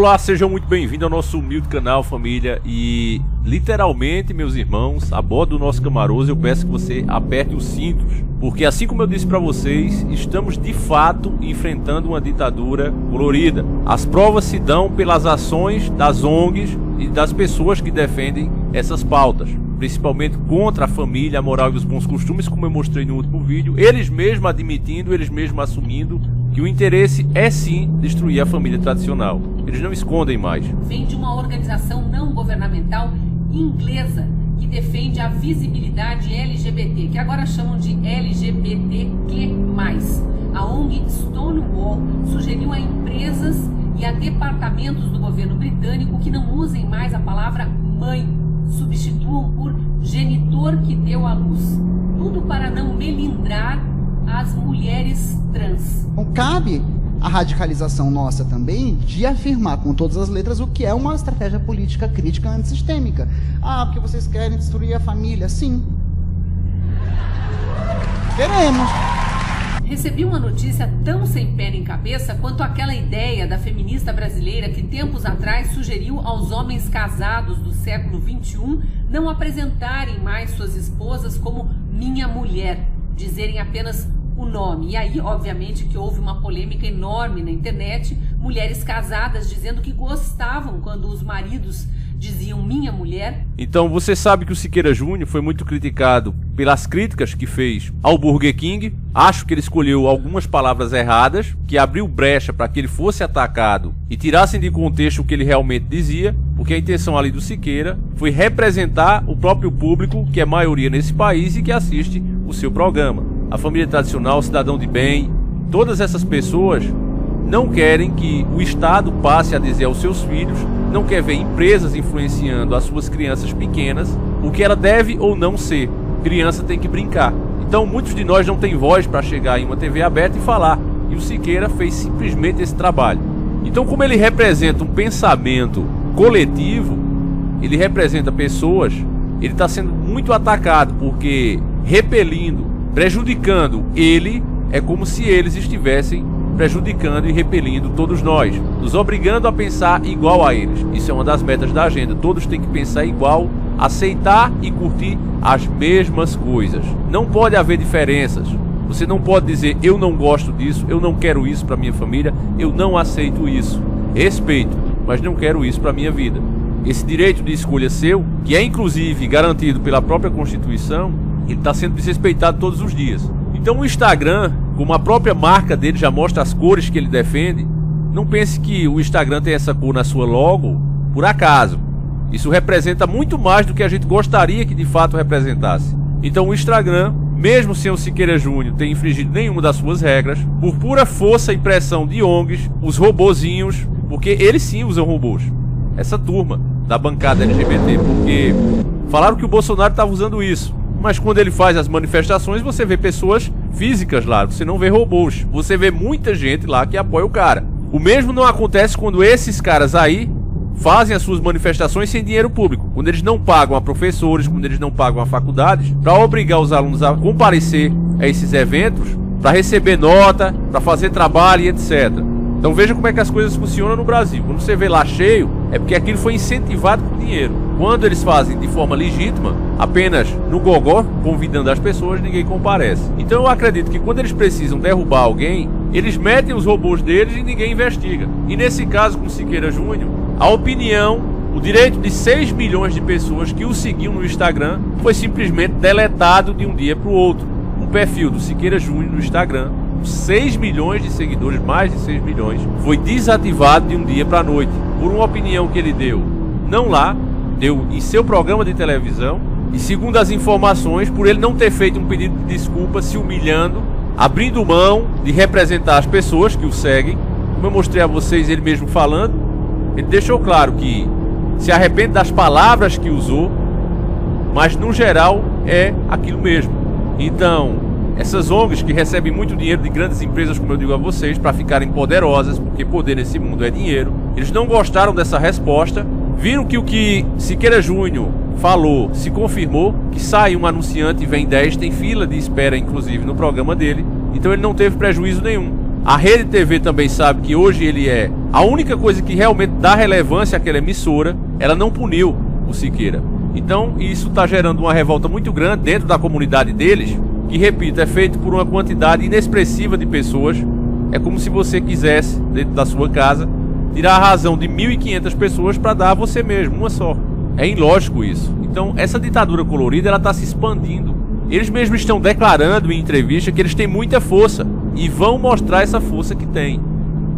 Olá, sejam muito bem-vindos ao nosso humilde canal, família. E literalmente, meus irmãos, a bordo do nosso Camaroso, eu peço que você aperte os cintos, porque assim como eu disse para vocês, estamos de fato enfrentando uma ditadura colorida. As provas se dão pelas ações das ONGs e das pessoas que defendem essas pautas, principalmente contra a família, a moral e os bons costumes, como eu mostrei no último vídeo, eles mesmos admitindo, eles mesmos assumindo que o interesse é sim destruir a família tradicional. Eles não escondem mais. Vem de uma organização não governamental inglesa que defende a visibilidade LGBT, que agora chamam de LGBTQ+. A ONG Stonewall sugeriu a empresas e a departamentos do governo britânico que não usem mais a palavra mãe, substituam por genitor que deu à luz. Tudo para não melindrar as mulheres trans. Então cabe a radicalização nossa também de afirmar com todas as letras o que é uma estratégia política crítica antissistêmica. Ah, porque vocês querem destruir a família? Sim. Queremos. Recebi uma notícia tão sem pé nem cabeça quanto aquela ideia da feminista brasileira que tempos atrás sugeriu aos homens casados do século XXI não apresentarem mais suas esposas como minha mulher, dizerem apenas o nome. E aí, obviamente, que houve uma polêmica enorme na internet, mulheres casadas dizendo que gostavam quando os maridos diziam minha mulher. Então você sabe que o Siqueira Júnior foi muito criticado pelas críticas que fez ao Burger King. Acho que ele escolheu algumas palavras erradas, que abriu brecha para que ele fosse atacado e tirassem de contexto o que ele realmente dizia, porque a intenção ali do Siqueira foi representar o próprio público, que é maioria nesse país e que assiste o seu programa. A família tradicional, o cidadão de bem, todas essas pessoas não querem que o Estado passe a dizer aos seus filhos, não quer ver empresas influenciando as suas crianças pequenas o que ela deve ou não ser. Criança tem que brincar. Então muitos de nós não têm voz para chegar em uma TV aberta e falar. E o Siqueira fez simplesmente esse trabalho. Então, como ele representa um pensamento coletivo, ele representa pessoas, ele está sendo muito atacado, porque repelindo, prejudicando ele, é como se eles estivessem prejudicando e repelindo todos nós, nos obrigando a pensar igual a eles. Isso é uma das metas da agenda. Todos têm que pensar igual, aceitar e curtir as mesmas coisas. Não pode haver diferenças. Você não pode dizer eu não gosto disso, eu não quero isso para minha família, eu não aceito isso. Respeito, mas não quero isso para minha vida. Esse direito de escolha seu, que é inclusive garantido pela própria Constituição, ele está sendo desrespeitado todos os dias. Então o Instagram, como a própria marca dele já mostra as cores que ele defende, não pense que o Instagram tem essa cor na sua logo por acaso. Isso representa muito mais do que a gente gostaria que de fato representasse. Então o Instagram, mesmo sem o Siqueira Júnior ter infringido nenhuma das suas regras, por pura força e pressão de ONGs, os robozinhos, porque eles sim usam robôs, essa turma da bancada LGBT, porque falaram que o Bolsonaro estava usando isso. Mas quando ele faz as manifestações, você vê pessoas físicas lá, você não vê robôs. Você vê muita gente lá que apoia o cara. O mesmo não acontece quando esses caras aí fazem as suas manifestações sem dinheiro público. Quando eles não pagam a professores, quando eles não pagam a faculdades, para obrigar os alunos a comparecer a esses eventos, para receber nota, para fazer trabalho e etc. Então veja como é que as coisas funcionam no Brasil. Quando você vê lá cheio, é porque aquilo foi incentivado por dinheiro. Quando eles fazem de forma legítima, apenas no gogó, convidando as pessoas, ninguém comparece. Então eu acredito que quando eles precisam derrubar alguém, eles metem os robôs deles e ninguém investiga. E nesse caso com o Siqueira Júnior, a opinião, o direito de 6 milhões de pessoas que o seguiam no Instagram foi simplesmente deletado de um dia para o outro. O perfil do Siqueira Júnior no Instagram, 6 milhões de seguidores, mais de 6 milhões, foi desativado de um dia para a noite, por uma opinião que ele deu, não lá, deu em seu programa de televisão, e segundo as informações, por ele não ter feito um pedido de desculpa, se humilhando, abrindo mão de representar as pessoas que o seguem. Como eu mostrei a vocês, ele mesmo falando, ele deixou claro que se arrepende das palavras que usou, mas no geral é aquilo mesmo. Então, essas ONGs que recebem muito dinheiro de grandes empresas, como eu digo a vocês, para ficarem poderosas, porque poder nesse mundo é dinheiro, eles não gostaram dessa resposta, viram que o que Siqueira Júnior falou se confirmou, que sai um anunciante e vem 10, tem fila de espera inclusive no programa dele, então ele não teve prejuízo nenhum. A Rede TV também sabe que hoje ele é A única coisa que realmente dá relevância àquela emissora, ela não puniu o Siqueira. Então isso está gerando uma revolta muito grande dentro da comunidade deles, que, repito, é feito por uma quantidade inexpressiva de pessoas. É como se você quisesse, dentro da sua casa, tirar a razão de 1.500 pessoas para dar a você mesmo, uma só. É ilógico isso. Então essa ditadura colorida, ela está se expandindo. Eles mesmos estão declarando em entrevista que eles têm muita força e vão mostrar essa força que tem.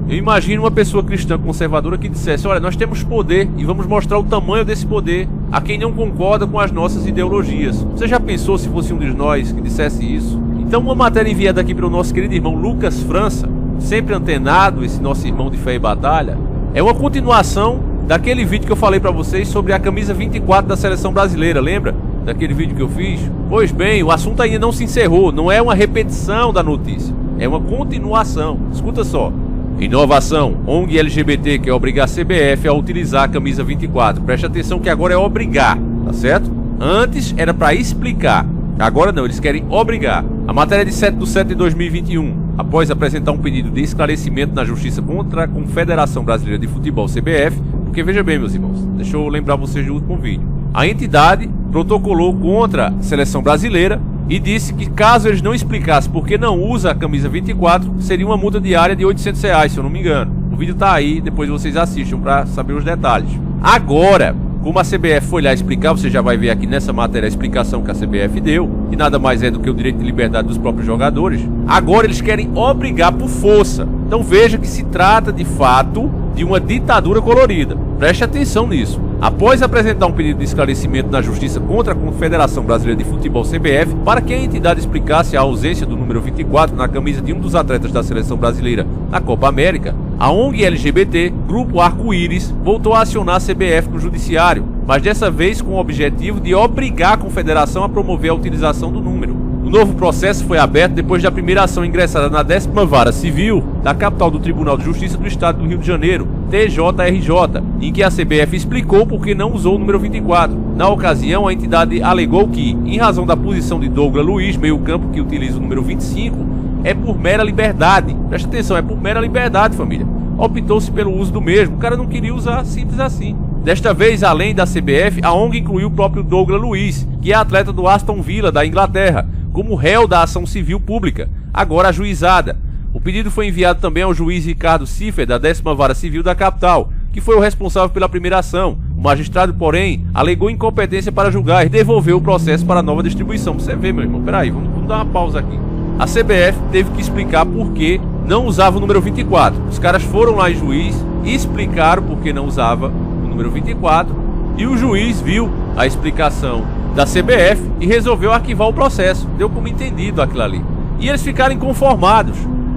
Eu imagino uma pessoa cristã conservadora que dissesse: olha, nós temos poder e vamos mostrar o tamanho desse poder a quem não concorda com as nossas ideologias. Você já pensou se fosse um de nós que dissesse isso? Então, uma matéria enviada aqui para o nosso querido irmão Lucas França, sempre antenado, esse nosso irmão de fé e batalha, é uma continuação daquele vídeo que eu falei para vocês sobre a camisa 24 da seleção brasileira, lembra? Daquele vídeo que eu fiz? Pois bem, o assunto ainda não se encerrou, não é uma repetição da notícia, é uma continuação. Escuta só. Inovação, ONG LGBT quer obrigar a CBF a utilizar a camisa 24. Preste atenção que agora é obrigar, tá certo? Antes era para explicar, agora não, eles querem obrigar. A matéria é de 7/7/2021. Após apresentar um pedido de esclarecimento na Justiça contra a Confederação Brasileira de Futebol, CBF, porque veja bem, meus irmãos, deixa eu lembrar vocês do último vídeo. A entidade protocolou contra a seleção brasileira e disse que caso eles não explicassem por que não usa a camisa 24, seria uma multa diária de R$800, se eu não me engano. O vídeo tá aí, depois vocês assistam para saber os detalhes. Agora, como a CBF foi lá explicar, você já vai ver aqui nessa matéria a explicação que a CBF deu, que nada mais é do que o direito de liberdade dos próprios jogadores. Agora eles querem obrigar por força. Então veja que se trata de fato de uma ditadura colorida. Preste atenção nisso. Após apresentar um pedido de esclarecimento na Justiça contra a Confederação Brasileira de Futebol, CBF, para que a entidade explicasse a ausência do número 24 na camisa de um dos atletas da seleção brasileira na Copa América, a ONG LGBT, Grupo Arco-Íris, voltou a acionar a CBF no judiciário, mas dessa vez com o objetivo de obrigar a confederação a promover a utilização do número. O novo processo foi aberto depois da primeira ação ingressada na 10ª Vara Civil da capital do Tribunal de Justiça do Estado do Rio de Janeiro, TJRJ, em que a CBF explicou por que não usou o número 24. Na ocasião, a entidade alegou que, em razão da posição de Douglas Luiz, meio-campo que utiliza o número 25, é por mera liberdade. Presta atenção, é por mera liberdade, família. Optou-se pelo uso do mesmo, o cara não queria usar, simples assim. Desta vez, além da CBF, a ONG incluiu o próprio Douglas Luiz, que é atleta do Aston Villa, da Inglaterra, como réu da ação civil pública, agora ajuizada. O pedido foi enviado também ao juiz Ricardo Ciffer, da 10ª Vara Civil da capital, que foi o responsável pela primeira ação. O magistrado, porém, alegou incompetência para julgar e devolveu o processo para nova distribuição. Você vê, meu irmão, peraí, vamos dar uma pausa aqui. A CBF teve que explicar por que não usava o número 24. Os caras foram lá em juiz e explicaram por que não usava o número 24, e o juiz viu a explicação da CBF e resolveu arquivar o processo. Deu como entendido aquilo ali. E eles ficaram inconformados.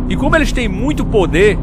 E como eles têm muito poder,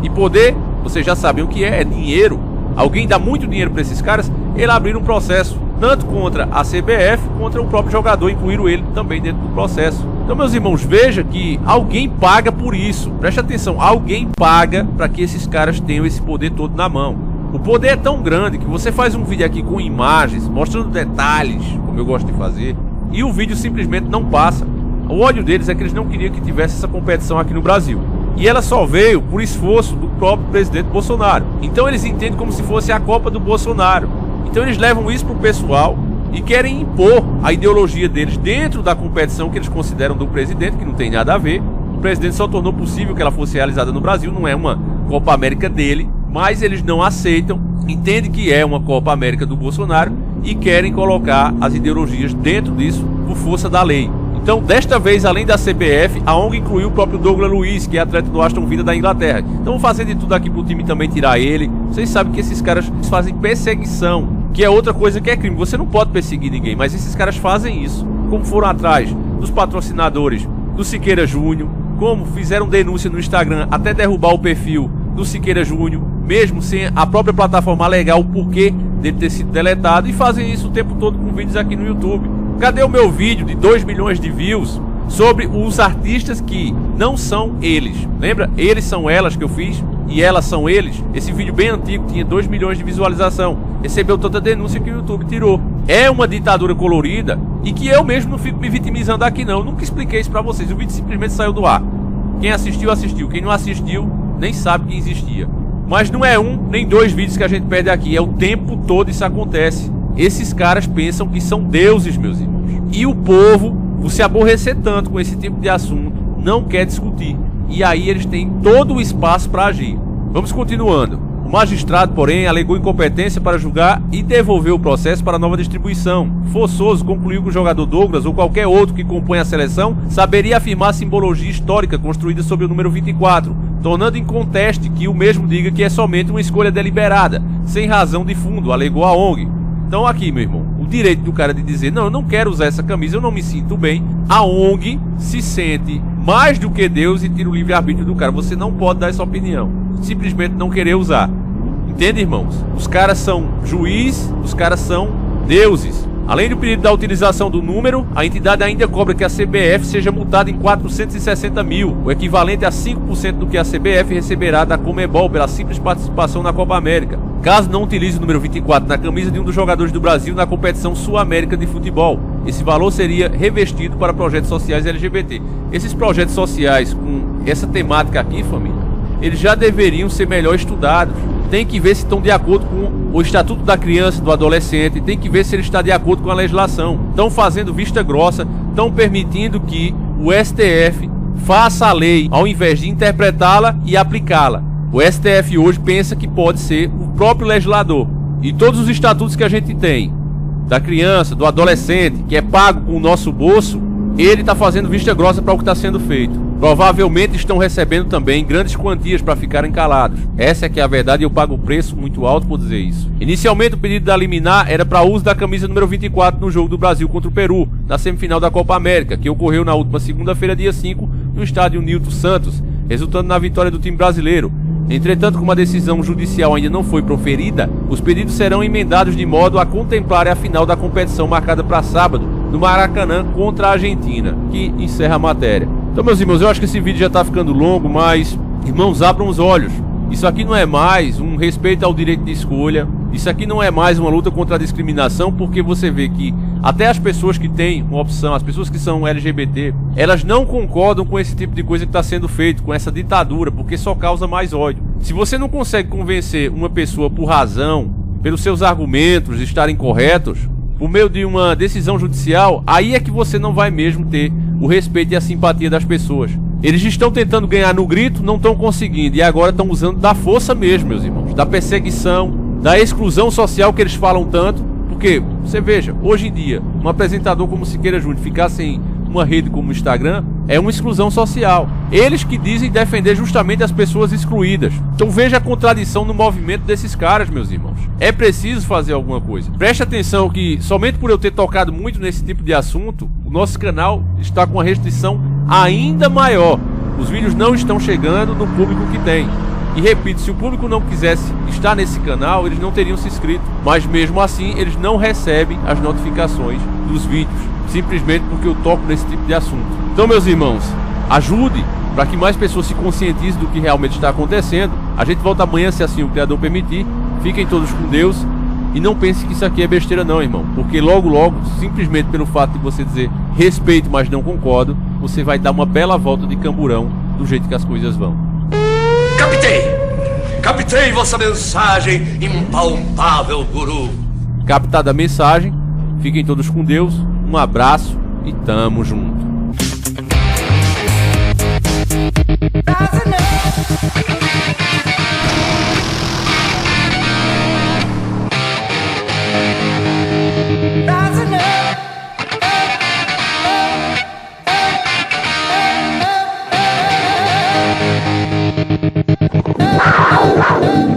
e poder, vocês já sabem o que é dinheiro. Alguém dá muito dinheiro para esses caras, eles abriram um processo, tanto contra a CBF, contra o próprio jogador, incluíram ele também dentro do processo. Então, meus irmãos, veja que alguém paga por isso. Preste atenção, alguém paga para que esses caras tenham esse poder todo na mão. O poder é tão grande que você faz um vídeo aqui com imagens, mostrando detalhes, como eu gosto de fazer, e o vídeo simplesmente não passa. O ódio deles é que eles não queriam que tivesse essa competição aqui no Brasil. E ela só veio por esforço do próprio presidente Bolsonaro. Então eles entendem como se fosse a Copa do Bolsonaro. Então eles levam isso pro pessoal e querem impor a ideologia deles dentro da competição que eles consideram do presidente, que não tem nada a ver. O presidente só tornou possível que ela fosse realizada no Brasil, não é uma Copa América dele, mas eles não aceitam, entendem que é uma Copa América do Bolsonaro e querem colocar as ideologias dentro disso por força da lei. Então, desta vez, além da CBF, a ONG incluiu o próprio Douglas Luiz, que é atleta do Aston Villa da Inglaterra. Então, vou fazer de tudo aqui pro time também tirar ele. Vocês sabem que esses caras fazem perseguição, que é outra coisa que é crime. Você não pode perseguir ninguém, mas esses caras fazem isso. Como foram atrás dos patrocinadores do Siqueira Júnior, como fizeram denúncia no Instagram até derrubar o perfil do Siqueira Júnior, mesmo sem a própria plataforma alegar o porquê dele ter sido deletado, e fazem isso o tempo todo com vídeos aqui no YouTube. Cadê o meu vídeo de 2 milhões de views sobre os artistas que não são eles? Lembra? Eles são elas que eu fiz e elas são eles. Esse vídeo bem antigo tinha 2 milhões de visualização. Recebeu tanta denúncia que o YouTube tirou. É uma ditadura colorida e que eu mesmo não fico me vitimizando aqui não. Eu nunca expliquei isso pra vocês. O vídeo simplesmente saiu do ar. Quem assistiu, assistiu. Quem não assistiu, nem sabe que existia. Mas não é um nem dois vídeos que a gente perde aqui, é o tempo todo isso acontece. Esses caras pensam que são deuses, meus irmãos. E o povo, por se aborrecer tanto com esse tipo de assunto, não quer discutir. E aí eles têm todo o espaço para agir. Vamos continuando. O magistrado, porém, alegou incompetência para julgar e devolveu o processo para nova distribuição. Forçoso concluiu que o jogador Douglas ou qualquer outro que compõe a seleção saberia afirmar a simbologia histórica construída sobre o número 24, tornando inconteste que o mesmo diga que é somente uma escolha deliberada, sem razão de fundo, alegou a ONG. Então aqui, meu irmão, o direito do cara de dizer, não, eu não quero usar essa camisa, eu não me sinto bem, a ONG se sente mais do que Deus e tira o livre-arbítrio do cara. Você não pode dar essa opinião, simplesmente não querer usar. Entende, irmãos? Os caras são juiz, os caras são deuses. Além do pedido da utilização do número, a entidade ainda cobra que a CBF seja multada em 460 mil, o equivalente a 5% do que a CBF receberá da Conmebol pela simples participação na Copa América, caso não utilize o número 24 na camisa de um dos jogadores do Brasil na competição sul-américa de futebol. Esse valor seria revestido para projetos sociais LGBT. Esses projetos sociais com essa temática aqui, família, eles já deveriam ser melhor estudados. Tem que ver se estão de acordo com o Estatuto da Criança e do Adolescente, tem que ver se ele está de acordo com a legislação. Estão fazendo vista grossa, estão permitindo que o STF faça a lei ao invés de interpretá-la e aplicá-la. O STF hoje pensa que pode ser o próprio legislador. E todos os estatutos que a gente tem, da criança, do adolescente, que é pago com o nosso bolso, ele está fazendo vista grossa para o que está sendo feito. Provavelmente estão recebendo também grandes quantias para ficarem calados. Essa é que é a verdade e eu pago o preço muito alto por dizer isso. Inicialmente o pedido da liminar era para uso da camisa número 24 no jogo do Brasil contra o Peru, na semifinal da Copa América, que ocorreu na última segunda-feira, dia 5, no estádio Nilton Santos, resultando na vitória do time brasileiro. Entretanto, como a decisão judicial ainda não foi proferida, os pedidos serão emendados de modo a contemplar a final da competição marcada para sábado, no Maracanã contra a Argentina, que encerra a matéria. Então, meus irmãos, eu acho que esse vídeo já está ficando longo, mas, irmãos, abram os olhos. Isso aqui não é mais um respeito ao direito de escolha. Isso aqui não é mais uma luta contra a discriminação, porque você vê que até as pessoas que têm uma opção, as pessoas que são LGBT, elas não concordam com esse tipo de coisa que está sendo feito, com essa ditadura, porque só causa mais ódio. Se você não consegue convencer uma pessoa por razão, pelos seus argumentos estarem corretos, por meio de uma decisão judicial, aí é que você não vai mesmo ter o respeito e a simpatia das pessoas. Eles estão tentando ganhar no grito, não estão conseguindo, e agora estão usando da força mesmo, meus irmãos, da perseguição, da exclusão social que eles falam tanto, porque, você veja, hoje em dia, um apresentador como Siqueira Júnior ficar sem uma rede como o Instagram é uma exclusão social. Eles que dizem defender justamente as pessoas excluídas. Então veja a contradição no movimento desses caras, meus irmãos. É preciso fazer alguma coisa. Preste atenção que, somente por eu ter tocado muito nesse tipo de assunto, o nosso canal está com uma restrição ainda maior. Os vídeos não estão chegando no público que tem. E repito, se o público não quisesse estar nesse canal, eles não teriam se inscrito. Mas mesmo assim, eles não recebem as notificações dos vídeos, simplesmente porque eu toco nesse tipo de assunto. Então, meus irmãos, ajude para que mais pessoas se conscientizem do que realmente está acontecendo. A gente volta amanhã, se assim o Criador permitir. Fiquem todos com Deus. E não pense que isso aqui é besteira não, irmão. Porque logo, logo, simplesmente pelo fato de você dizer respeito, mas não concordo, você vai dar uma bela volta de camburão do jeito que as coisas vão. Captei vossa mensagem, impalpável guru. Captada a mensagem, fiquem todos com Deus, um abraço e tamo junto. Oh,